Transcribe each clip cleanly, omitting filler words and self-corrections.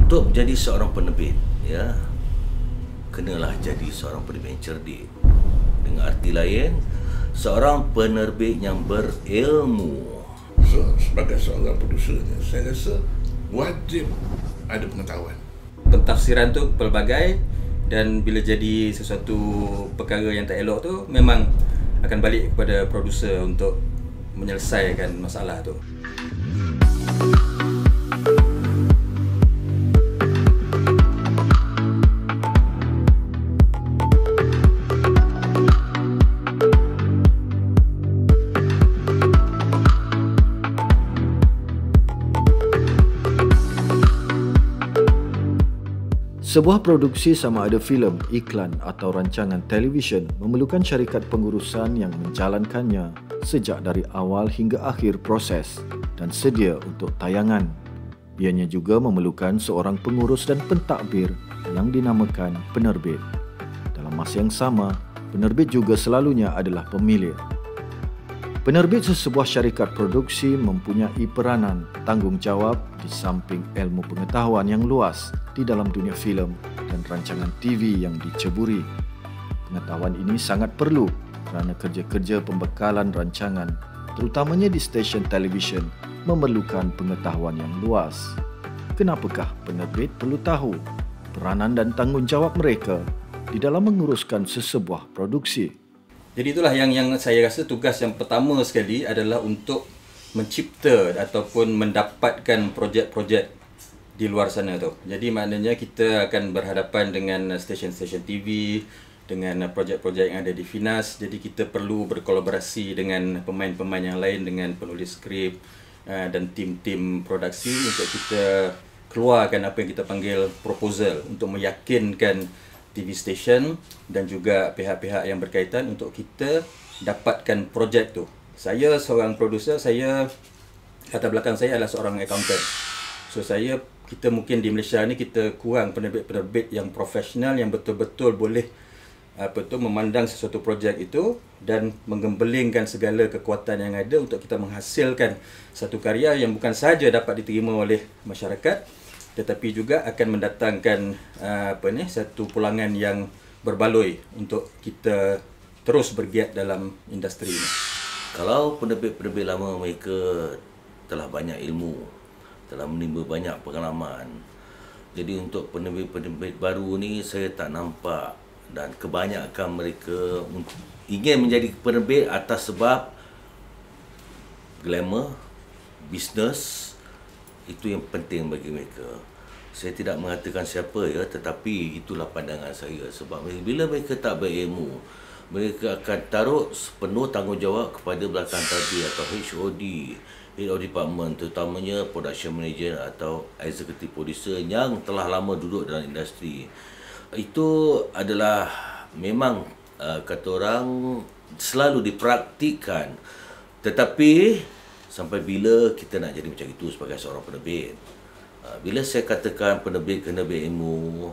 Untuk menjadi seorang penerbit, ya, kenalah jadi seorang penerbit yang cerdik. Dengan arti lain, seorang penerbit yang berilmu. So, sebagai seorang produser, saya rasa wajib ada pengetahuan. Pentafsiran tu pelbagai, dan bila jadi sesuatu perkara yang tak elok tu, memang akan balik kepada produser untuk menyelesaikan masalah tu. Sebuah produksi sama ada filem, iklan atau rancangan televisyen memerlukan syarikat pengurusan yang menjalankannya sejak dari awal hingga akhir proses dan sedia untuk tayangan. Ianya juga memerlukan seorang pengurus dan pentadbir yang dinamakan penerbit. Dalam masa yang sama, penerbit juga selalunya adalah pemilik. Penerbit sesebuah syarikat produksi mempunyai peranan tanggungjawab di samping ilmu pengetahuan yang luas di dalam dunia filem dan rancangan TV yang diceburi. Pengetahuan ini sangat perlu kerana kerja-kerja pembekalan rancangan, terutamanya di stesen televisyen, memerlukan pengetahuan yang luas. Kenapakah penerbit perlu tahu peranan dan tanggungjawab mereka di dalam menguruskan sesebuah produksi? Jadi itulah yang saya rasa tugas yang pertama sekali adalah untuk mencipta ataupun mendapatkan projek-projek di luar sana tu. Jadi maknanya kita akan berhadapan dengan stesen-stesen TV, dengan projek-projek yang ada di Finas. Jadi kita perlu berkolaborasi dengan pemain-pemain yang lain, dengan penulis skrip dan tim-tim produksi untuk kita keluarkan apa yang kita panggil proposal untuk meyakinkan TV station dan juga pihak-pihak yang berkaitan untuk kita dapatkan projek tu. Saya seorang produser, latar belakang saya adalah seorang accountant. So kita mungkin di Malaysia ni kita kurang penerbit-penerbit yang profesional yang betul-betul boleh memandang sesuatu projek itu dan menggembelingkan segala kekuatan yang ada untuk kita menghasilkan satu karya yang bukan sahaja dapat diterima oleh masyarakat, tetapi juga akan mendatangkan satu pulangan yang berbaloi untuk kita terus bergiat dalam industri ini. Kalau penerbit-penerbit lama, mereka telah banyak ilmu, telah menimba banyak pengalaman. Jadi untuk penerbit-penerbit baru ni, saya tak nampak, dan kebanyakan mereka ingin menjadi penerbit atas sebab glamour, bisnes. Itu yang penting bagi mereka. Saya tidak mengatakan siapa, ya, tetapi itulah pandangan saya. Sebab bila mereka tak berilmu, mereka akan taruh sepenuh tanggungjawab kepada belakang tadi atau HOD, Head of Department, terutamanya Production Manager atau Executive Producer yang telah lama duduk dalam industri. Itu adalah memang kata orang selalu dipraktikkan. Tetapi sampai bila kita nak jadi macam itu sebagai seorang penerbit? Bila saya katakan penerbit kena berilmu,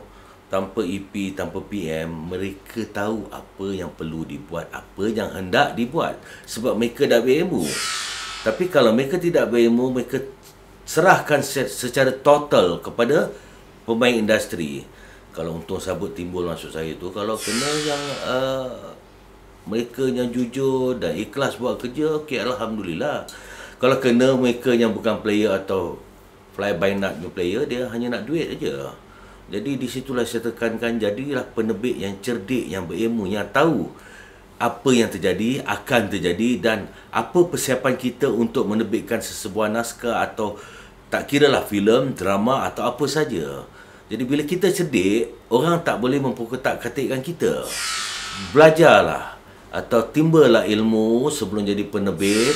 tanpa EP, tanpa PM, mereka tahu apa yang perlu dibuat, apa yang hendak dibuat sebab mereka dah berilmu. Tapi kalau mereka tidak berilmu, mereka serahkan secara total kepada pemain industri. Kalau untung sabut timbul maksud saya tu, kalau kena yang mereka yang jujur dan ikhlas buat kerja, okey, alhamdulillah. Kalau kena mereka yang bukan player atau fly by night player, dia hanya nak duit aja. Jadi di situlah saya tekankan, jadilah penerbit yang cerdik, yang berilmu, yang tahu apa yang terjadi, akan terjadi dan apa persiapan kita untuk menerbitkan sesebuah naskah atau tak kiralah filem, drama atau apa saja. Jadi bila kita cerdik, orang tak boleh memperkotak-katikkan kita. Belajarlah atau timbalah ilmu sebelum jadi penerbit.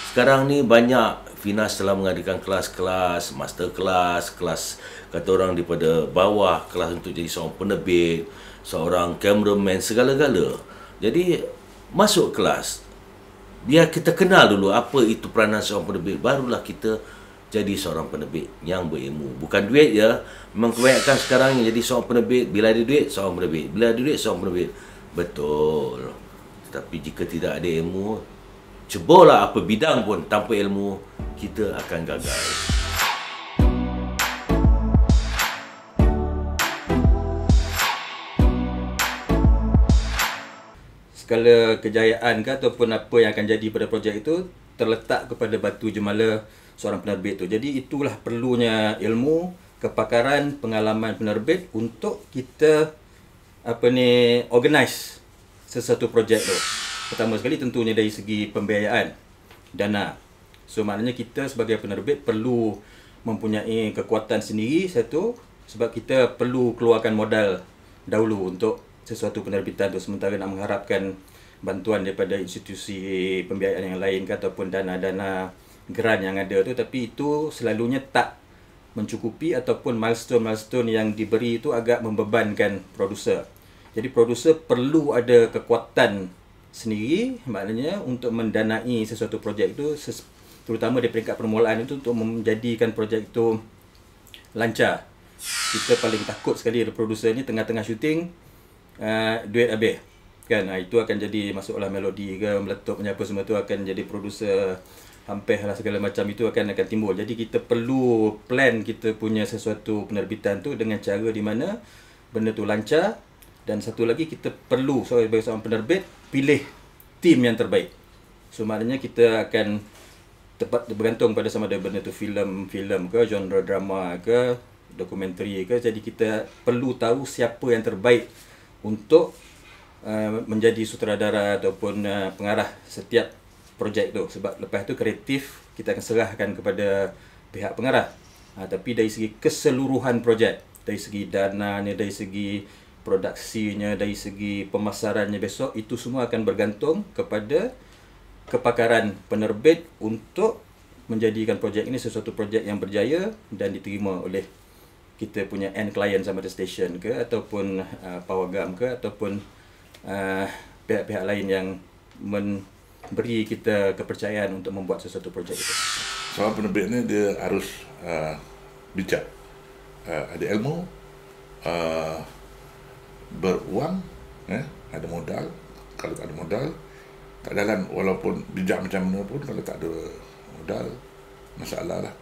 Sekarang ni banyak Finas telah mengadakan kelas-kelas, master kelas, kelas kata orang daripada bawah, kelas untuk jadi seorang penerbit, seorang cameraman, segala-gala. Jadi masuk kelas, biar kita kenal dulu apa itu peranan seorang penerbit, barulah kita jadi seorang penerbit yang berilmu. Bukan duit ya. Memang kebanyakan sekarang yang jadi seorang penerbit, bila ada duit seorang penerbit, bila ada duit seorang penerbit. Betul. Tetapi jika tidak ada ilmu, ceburlah apa bidang pun, tanpa ilmu kita akan gagal. segala kejayaan ke ataupun apa yang akan jadi pada projek itu terletak kepada batu jemala seorang penerbit tu. Jadi itulah perlunya ilmu, kepakaran, pengalaman penerbit untuk kita organize sesuatu projek tu. Pertama sekali tentunya dari segi pembiayaan, dana. So maknanya kita sebagai penerbit perlu mempunyai kekuatan sendiri satu, sebab kita perlu keluarkan modal dahulu untuk sesuatu penerbitan tu, sementara nak mengharapkan bantuan daripada institusi pembiayaan yang lain ke ataupun dana-dana grant yang ada tu, tapi itu selalunya tak mencukupi ataupun milestone-milestone yang diberi itu agak membebankan produser. Jadi produser perlu ada kekuatan sendiri, maknanya untuk mendanai sesuatu projek itu, terutama di peringkat permulaan itu, untuk menjadikan projek itu lancar. Kita paling takut sekali ada produser ni tengah-tengah syuting duit habis kan. Itu akan jadi masuklah melodi ke, meletup apa semua tu akan jadi produser hampir lah, segala macam itu akan timbul. Jadi kita perlu plan kita punya sesuatu penerbitan tu dengan cara di mana benda tu lancar. Dan satu lagi, kita perlu sebagai seorang penerbit pilih tim yang terbaik. So maknanya kita akan bergantung pada sama ada benda tu filem ke, genre drama ke, dokumentari ke. Jadi kita perlu tahu siapa yang terbaik untuk menjadi sutradara ataupun pengarah setiap projek tu. Sebab lepas tu kreatif kita akan serahkan kepada pihak pengarah. Tapi dari segi keseluruhan projek, dari segi dananya, dari segi produksinya, dari segi pemasarannya besok, itu semua akan bergantung kepada kepakaran penerbit untuk menjadikan projek ini sesuatu projek yang berjaya dan diterima oleh kita punya end client, sama ada station ke ataupun Pawagam ke ataupun pihak-pihak lain yang memberi kita kepercayaan untuk membuat sesuatu projek itu. Seorang penerbit ni dia harus bijak, ada ilmu, beruang, ada modal. Kalau tak ada modal, tak jalan. Walaupun bijak macam mana pun, kalau tak ada modal, masalah lah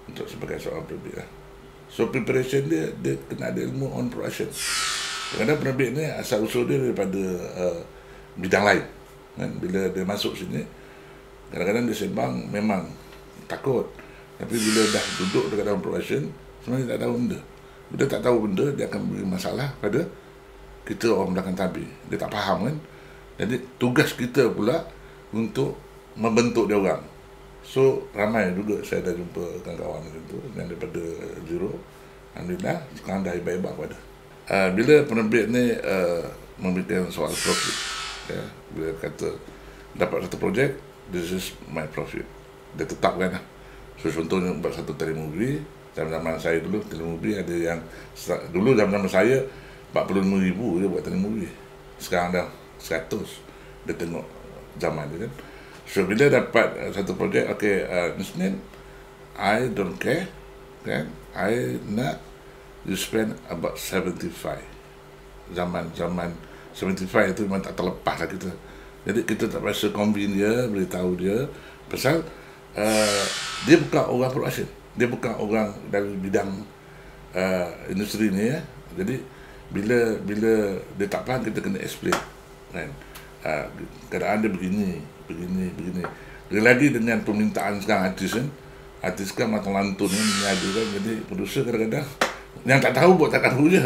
untuk sebagai seorang penerbit lah. So preparation dia kena ada ilmu on production. Kadang-kadang penerbit ni asal usul dia daripada bidang lain kan. Bila dia masuk sini, kadang-kadang dia sembang memang takut, tapi bila dah duduk dekat dalam production, sebenarnya tak tahu benda. Bila tak tahu benda, dia akan beri masalah pada kita orang belakang tabir. Dia tak faham kan. Jadi tugas kita pula untuk membentuk dia orang. So ramai juga saya dah jumpa kawan-kawan macam tu yang daripada zero. Alhamdulillah sekarang dah hebat-hebat pada. Bila penerbit ni memberikan soal profit, ya, bila kata dapat satu projek, this is my profit, dia tetapkan lah. So contohnya buat satu telemovie, zaman-zaman saya dulu telemovie ada yang dulu zaman-zaman saya 45,000 je buat telemovie. Sekarang dah 100. Dia tengok zaman dia kan. So bila dapat satu projek, okay, Isnin, I don't care kan, I nak you spend about 75. Zaman 75 itu memang tak terlepas lah kita. Jadi kita tak rasa convince dia, beritahu dia pasal dia bukan orang production, dia bukan orang dari bidang industri ni ya. Jadi bila dia tak faham, kita kena explain kan. Keadaan dia begini. Lagi dengan permintaan sekarang artis kan matang lantun kan, ada kan. Jadi producer kadang-kadang yang tak tahu buat tak tahu je.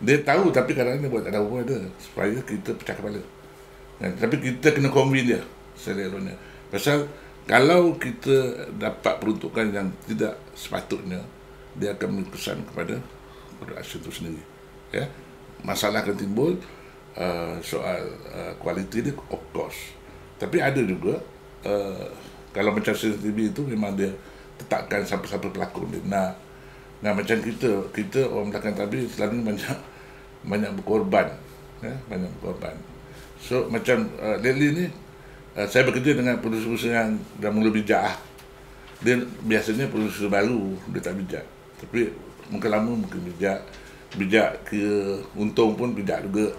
Dia tahu tapi kadang-kadang dia buat tak tahu pun ada, supaya kita pecah kepala kan. Tapi kita kena convince dia selalunya. Pasal kalau kita dapat peruntukan yang tidak sepatutnya, dia akan memberi kesan kepada production itu sendiri ya. Masalah akan timbul soal kualiti dia, of course. Tapi ada juga kalau macam CCTV itu memang dia tetapkan siapa-siapa pelakon dia nak. Nah macam kita orang belakang tabir selalu banyak berkorban ya, banyak berkorban. So macam lately ni saya bekerja dengan produser yang dah mula bijak lah. Dia biasanya produser baru, dia tak bijak. Tapi mungkin lama mungkin bijak ke untung pun bijak juga.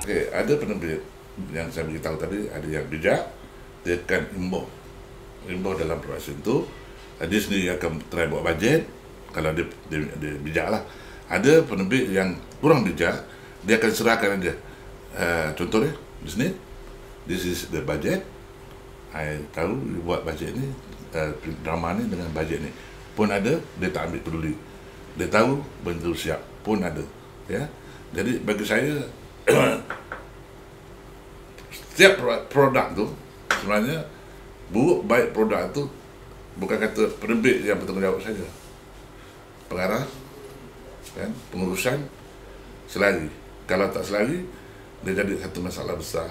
Okay, ada penerbit yang saya beritahu tadi, ada yang bijak, dia akan imbau dalam production tu dia sendiri akan try buat bajet kalau dia bijak lah. Ada penerbit yang kurang bijak, dia akan serahkan aja. Contohnya Disney, this is the budget, I tahu you buat bajet ni, drama ni dengan bajet ni pun ada, dia tak ambil peduli. Dia tahu benda siap pun ada, ya. Jadi bagi saya setiap produk tu sebenarnya buruk baik produk tu bukan kata penerbit yang bertanggungjawab saja. Pengarah, kan, pengurusan selari. Kalau tak selari, dia jadi satu masalah besar.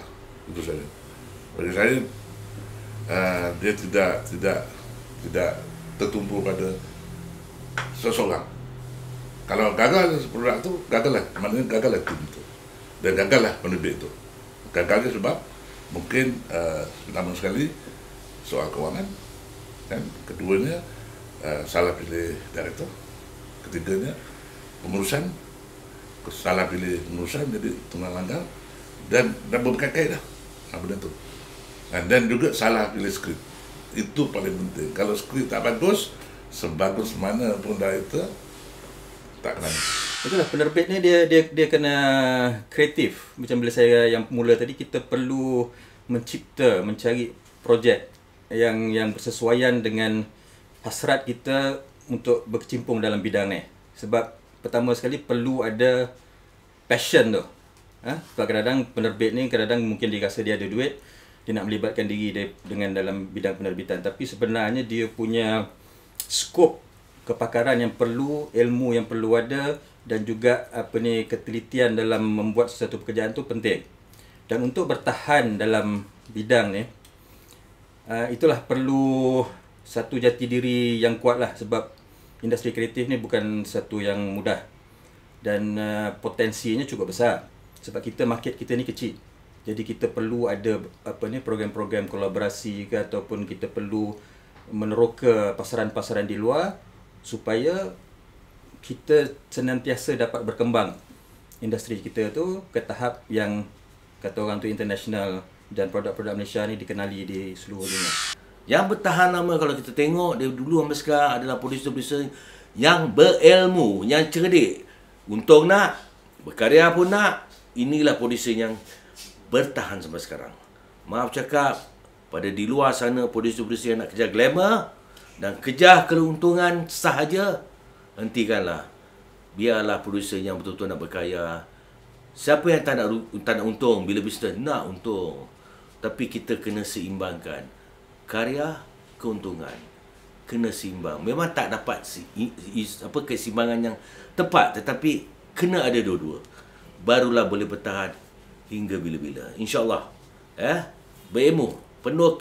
Itu saja. Bagi saya dia tidak tertumpu pada seseorang. Kalau gagal produk tu, gagal lah. Maknanya gagal lah tim tu. Dan gagal lah penerbit tu. Gagalnya sebab mungkin pertama sekali soal kewangan, kan? Keduanya salah pilih director. Ketiganya pengurusan, salah pilih pengurusan jadi tunggal langgar dan berkait-kait dah benda tu. Dan juga salah pilih skrip. Itu paling penting. Kalau skrip tak bagus, sebagus mana pun director tak kena. Betul lah, penerbit ni dia kena kreatif. Macam bila saya yang mula tadi, kita perlu mencari projek yang bersesuaian dengan hasrat kita untuk berkecimpung dalam bidang ni. Sebab pertama sekali perlu ada passion tu. Sebab kadang-kadang penerbit ni kadang-kadang mungkin dia rasa dia ada duit, dia nak melibatkan diri dia dengan dalam bidang penerbitan, tapi sebenarnya dia punya skop kepakaran yang perlu, ilmu yang perlu ada, dan juga ketelitian dalam membuat sesuatu pekerjaan tu penting. Dan untuk bertahan dalam bidang ni, itulah perlu satu jati diri yang kuat lah, sebab industri kreatif ni bukan satu yang mudah dan potensinya cukup besar. Sebab market kita ni kecil. Jadi kita perlu ada program-program kolaborasi ke, ataupun kita perlu meneroka pasaran-pasaran di luar supaya kita senantiasa dapat berkembang industri kita tu ke tahap yang kata orang tu international, dan produk-produk Malaysia ni dikenali di seluruh dunia. Yang bertahan lama kalau kita tengok dari dulu sampai sekarang adalah producer-producer yang berilmu, yang cerdik. Untung nak, berkarya pun nak. Inilah producer yang bertahan sampai sekarang. Maaf cakap, pada di luar sana producer-producer yang nak kejar glamour dan kejar keuntungan sahaja, hentikanlah. Biarlah producer yang betul-betul nak berkarya. Siapa yang tak nak untung bila bisnes? Nak untung. Tapi kita kena seimbangkan. Karya, keuntungan kena seimbang. Memang tak dapat keseimbangan yang tepat, tetapi kena ada dua-dua. Barulah boleh bertahan hingga bila-bila. InsyaAllah. Berilmu, penuh